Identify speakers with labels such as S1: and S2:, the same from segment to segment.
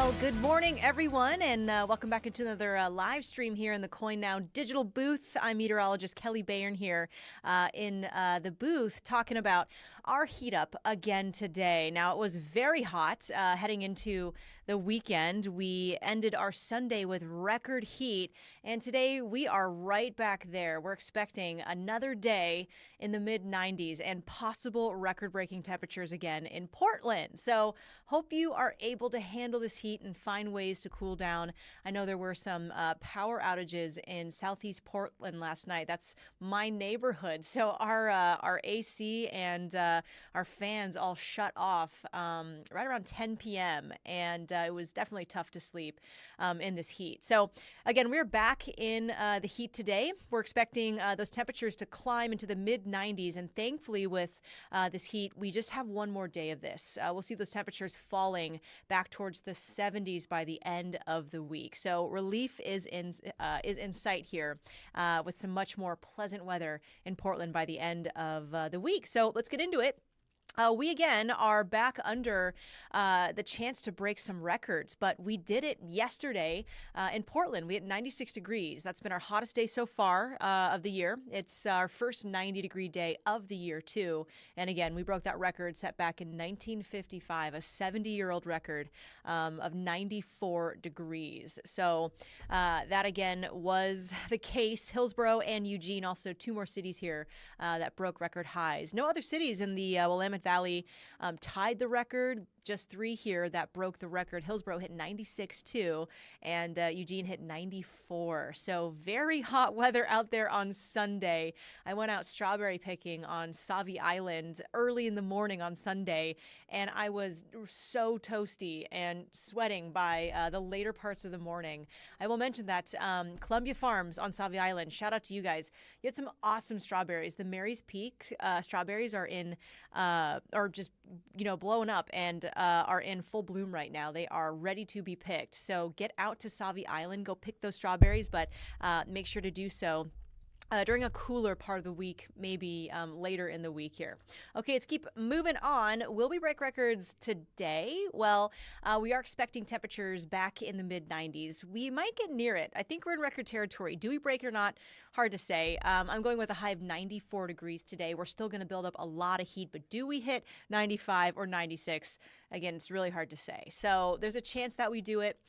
S1: Well, good morning, everyone, and welcome back into another live stream here in the KOIN Now digital booth. I'm meteorologist Kelley Bayern here in the booth talking about our heat up again today. Now, it was very hot heading into the weekend. We ended our Sunday with record heat, and today we are right back there. We're expecting another day in the mid-90s and possible record-breaking temperatures again in Portland. So hope you are able to handle this heat and find ways to cool down. I know there were some power outages in southeast Portland last night. That's my neighborhood. So our AC and our fans all shut off right around 10 p.m. And it was definitely tough to sleep in this heat. So again, we're back in the heat today. We're expecting those temperatures to climb into the mid-90s. And thankfully with this heat, we just have one more day of this. We'll see those temperatures falling back towards the 70s by the end of the week. So relief is in sight here with some much more pleasant weather in Portland by the end of the week. So let's get into it. We again are back under the chance to break some records, but we did it yesterday in Portland. We had 96 degrees. That's been our hottest day so far of the year. It's our first 90-degree day of the year, too. And again, we broke that record set back in 1955, a 70-year-old record of 94 degrees. So that again was the case. Hillsborough and Eugene, also two more cities here that broke record highs. No other cities in the Willamette Valley tied the record. Just three here that broke the record. Hillsborough hit 96 too, and Eugene hit 94. So very hot weather out there on Sunday. I went out strawberry picking on Sauvie Island early in the morning on Sunday, and I was so toasty and sweating by the later parts of the morning. I will mention that Columbia Farms on Sauvie Island, shout out to you guys. You had some awesome strawberries. The Mary's Peak strawberries are in, are just, blowing up and are in full bloom right now. They are ready to be picked. So get out to Sauvie Island, go pick those strawberries, but make sure to do so during a cooler part of the week, maybe later in the week here. Okay, let's keep moving on. Will we break records today? Well, we are expecting temperatures back in the mid-90s. We might get near it. I think we're in record territory. Do we break it or not? Hard to say. I'm going with a high of 94 degrees today. We're still going to build up a lot of heat, but do we hit 95 or 96? Again, it's really hard to say. So there's a chance that we do it.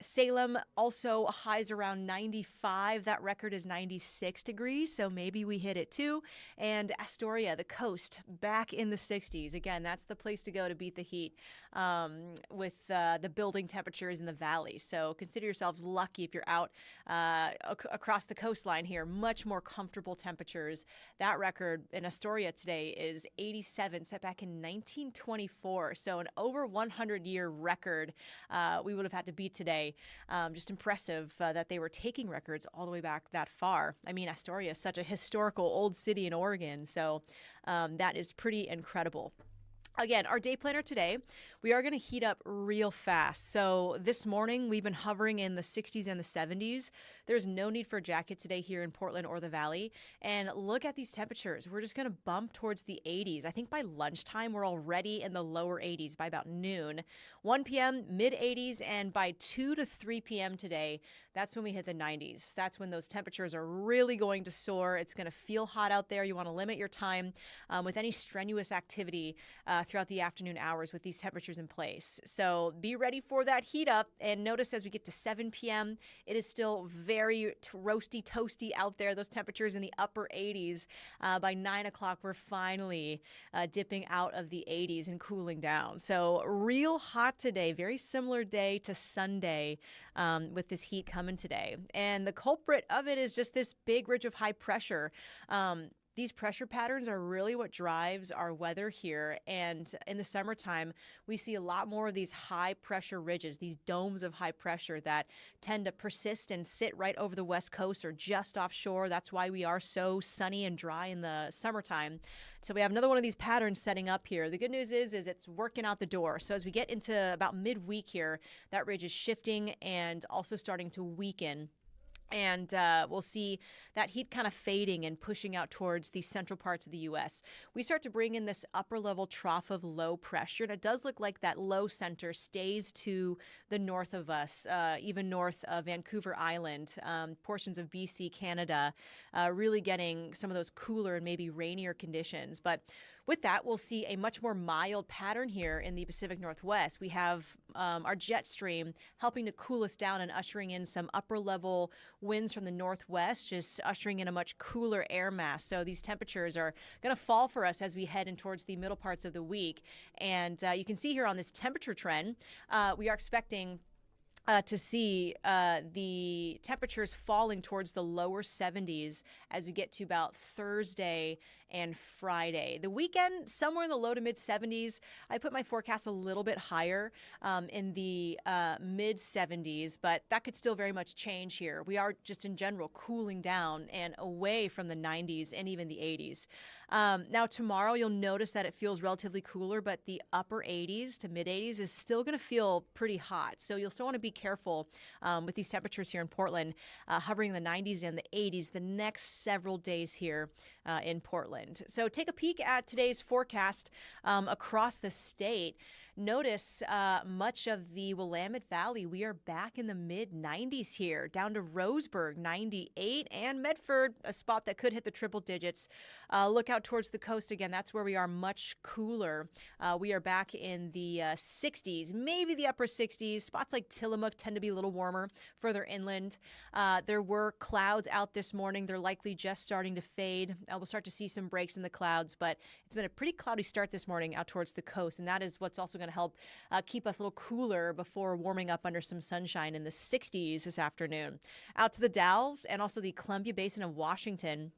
S1: Salem also highs around 95. That record is 96 degrees, so maybe we hit it too. And Astoria, the coast, back in the 60s. Again, that's the place to go to beat the heat with the building temperatures in the valley. So consider yourselves lucky if you're out across the coastline here. Much more comfortable temperatures. That record in Astoria today is 87, set back in 1924. So an over 100-year record we would have had to beat today. Just impressive that they were taking records all the way back that far. I mean, Astoria is such a historical old city in Oregon, so that is pretty incredible. Again, our day planner today, we are going to heat up real fast. So this morning, we've been hovering in the 60s and the 70s. There's no need for a jacket today here in Portland or the Valley. And look at these temperatures. We're just going to bump towards the 80s. I think by lunchtime, we're already in the lower 80s by about noon. 1 p.m., mid-80s, and by 2 to 3 p.m. today, that's when we hit the 90s. That's when those temperatures are really going to soar. It's going to feel hot out there. You want to limit your time with any strenuous activity throughout the afternoon hours with these temperatures in place. So be ready for that heat up. And notice as we get to 7 p.m., it is still very roasty, toasty out there. Those temperatures in the upper 80s. By 9 o'clock, we're finally dipping out of the 80s and cooling down. So real hot today. Very similar day to Sunday with this heat coming today. And the culprit of it is just this big ridge of high pressure. These pressure patterns are really what drives our weather here. And in the summertime, we see a lot more of these high pressure ridges, these domes of high pressure that tend to persist and sit right over the West Coast or just offshore. That's why we are so sunny and dry in the summertime. So we have another one of these patterns setting up here. The good news is it's working out the door. So as we get into about midweek here, that ridge is shifting and also starting to weaken. And we'll see that heat kind of fading and pushing out towards the central parts of the U.S. We start to bring in this upper level trough of low pressure. And it does look like that low center stays to the north of us, even north of Vancouver Island, portions of BC, Canada, really getting some of those cooler and maybe rainier conditions. But with that, we'll see a much more mild pattern here in the Pacific Northwest. We have our jet stream helping to cool us down and ushering in some upper level winds from the northwest, just ushering in a much cooler air mass. So these temperatures are going to fall for us as we head in towards the middle parts of the week. And you can see here on this temperature trend, we are expecting to see the temperatures falling towards the lower 70s as we get to about Thursday and Friday. The weekend, somewhere in the low to mid 70s. I put my forecast a little bit higher in the mid 70s, but that could still very much change here. We are just in general cooling down and away from the 90s and even the 80s. Now tomorrow, you'll notice that it feels relatively cooler, but the upper 80s to mid 80s is still going to feel pretty hot. So you'll still want to be careful with these temperatures here in Portland, hovering in the 90s and the 80s the next several days here in Portland. So take a peek at today's forecast across the state. Notice much of the Willamette Valley, we are back in the mid 90s here, down to Roseburg, 98, and Medford, a spot that could hit the triple digits. Look out towards the coast again. That's where we are much cooler. We are back in the 60s, maybe the upper 60s. Spots like Tillamook tend to be a little warmer further inland. There were clouds out this morning. They're likely just starting to fade. We'll start to see some breaks in the clouds, but it's been a pretty cloudy start this morning out towards the coast, and that is what's also going to help keep us a little cooler before warming up under some sunshine in the 60s this afternoon. Out to the Dalles and also the Columbia Basin of Washington.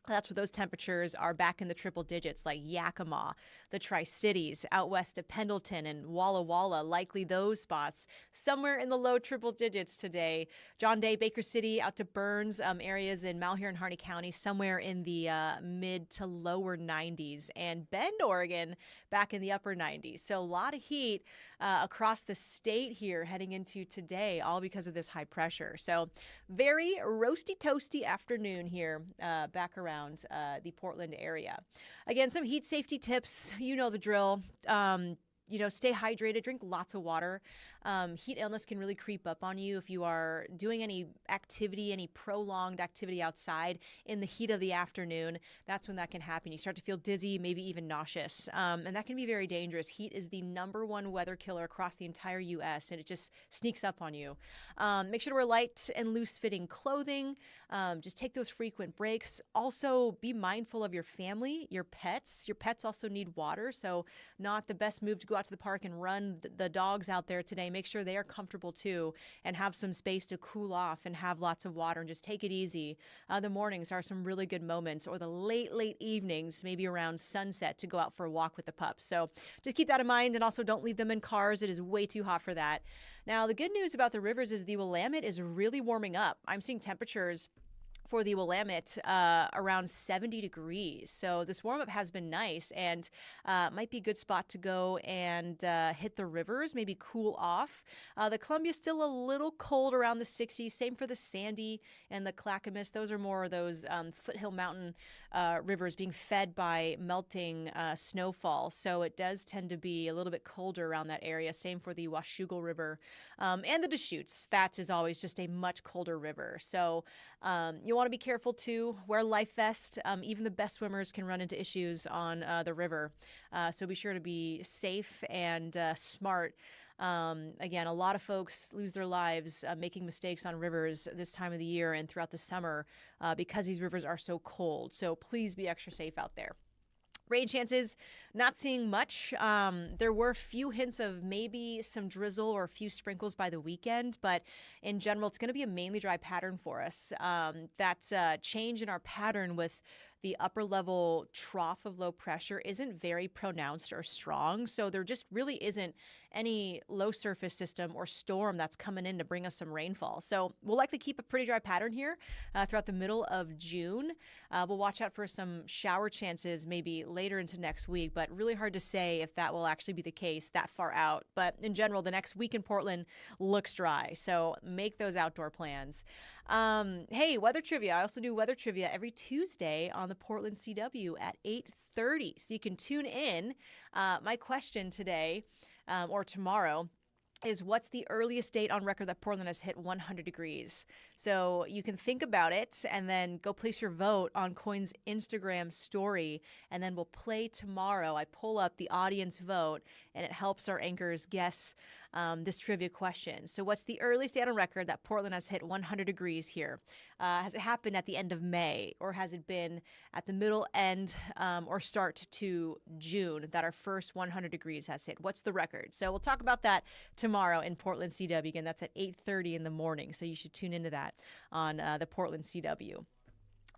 S1: That's where those temperatures are back in the triple digits, like Yakima, the Tri-Cities, out west of Pendleton and Walla Walla, likely those spots somewhere in the low triple digits today. John Day, Baker City, out to Burns, areas in Malheur and Harney County, somewhere in the mid to lower 90s. And Bend, Oregon, back in the upper 90s. So a lot of heat across the state here heading into today, all because of this high pressure. So very roasty toasty afternoon here back around the Portland area. Again, some heat safety tips. You know the drill. Stay hydrated, drink lots of water. Heat illness can really creep up on you if you are doing any activity, any prolonged activity outside in the heat of the afternoon. That's when that can happen. You start to feel dizzy, maybe even nauseous, and that can be very dangerous. Heat is the #1 weather killer across the entire U.S., and it just sneaks up on you. Make sure to wear light and loose-fitting clothing. Just take those frequent breaks. Also, be mindful of your family, your pets. Your pets also need water, so not the best move to go out to the park and run the dogs out there today. Make sure they are comfortable too and have some space to cool off and have lots of water and just take it easy. The mornings are some really good moments, or the late evenings, maybe around sunset, to go out for a walk with the pups. So just keep that in mind, and also don't leave them in cars. It is way too hot for that. Now, the good news about the rivers is the Willamette is really warming up. I'm seeing temperatures for the Willamette around 70 degrees. So this warm-up has been nice, and might be a good spot to go and hit the rivers, maybe cool off. The Columbia's still a little cold around the 60s. Same for the Sandy and the Clackamas. Those are more of those foothill mountain rivers being fed by melting snowfall. So it does tend to be a little bit colder around that area. Same for the Washougal River and the Deschutes. That is always just a much colder river. So you want to be careful too. Wear life vest. Even the best swimmers can run into issues on the river. So be sure to be safe and smart. Again, a lot of folks lose their lives making mistakes on rivers this time of the year and throughout the summer because these rivers are so cold. So please be extra safe out there. Rain chances, not seeing much. There were a few hints of maybe some drizzle or a few sprinkles by the weekend, but in general, it's going to be a mainly dry pattern for us. That's a change in our pattern with the upper level trough of low pressure isn't very pronounced or strong. So there just really isn't any low surface system or storm that's coming in to bring us some rainfall. So we'll likely keep a pretty dry pattern here throughout the middle of June. We'll watch out for some shower chances maybe later into next week, but really hard to say if that will actually be the case that far out. But in general, the next week in Portland looks dry. So make those outdoor plans. Hey, weather trivia. I also do weather trivia every Tuesday on the Portland CW at 8:30. So you can tune in. My question today or tomorrow is, what's the earliest date on record that Portland has hit 100 degrees? So you can think about it and then go place your vote on KOIN's Instagram story, and then we'll play tomorrow. I pull up the audience vote, and it helps our anchors guess this trivia question. So what's the earliest date on record that Portland has hit 100 degrees here? Has it happened at the end of May, or has it been at the middle end or start to June that our first 100 degrees has hit? What's the record? So we'll talk about that tomorrow in Portland CW. Again, that's at 8:30 in the morning, so you should tune into that on the Portland CW.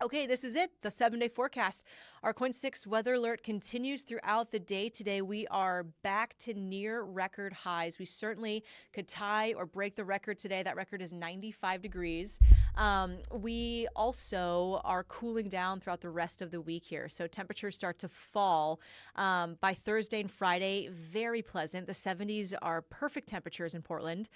S1: Okay, this is it, the 7-day forecast. Our KOIN 6 weather alert continues throughout the day today. We are back to near record highs. We certainly could tie or break the record today. That record is 95 degrees. We also are cooling down throughout the rest of the week here. So temperatures start to fall by Thursday and Friday. Very pleasant. The 70s are perfect temperatures in Portland.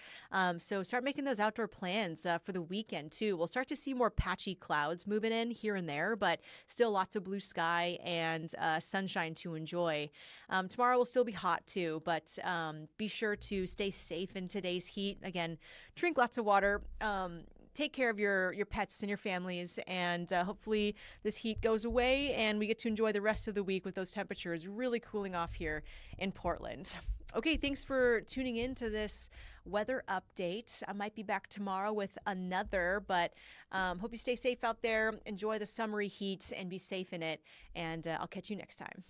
S1: So start making those outdoor plans for the weekend too. We'll start to see more patchy clouds moving in here and there, but still lots of blue sky and sunshine to enjoy. Tomorrow will still be hot too, but be sure to stay safe in today's heat. Again, drink lots of water. Take care of your pets and your families, and hopefully this heat goes away and we get to enjoy the rest of the week with those temperatures really cooling off here in Portland. Okay, thanks for tuning in to this weather update. I might be back tomorrow with another, but hope you stay safe out there. Enjoy the summery heat and be safe in it, and I'll catch you next time.